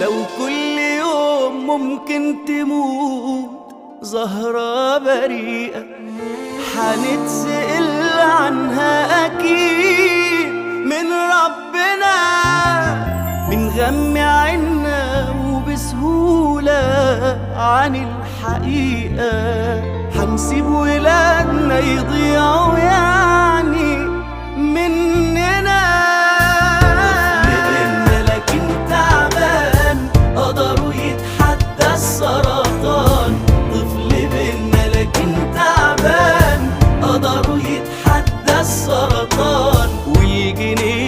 لو كل يوم ممكن تموت زهرة بريئة حنتسأل عنها أكيد من ربنا، من غم عنا وبسهولة عن الحقيقة. حنسيب ولادنا يضيعوا يعني مننا. ابن لكن تعبان قدروا يتحدى السرطان، طفل بينا لكن تعبان قدروا يتحدى السرطان، والجنيه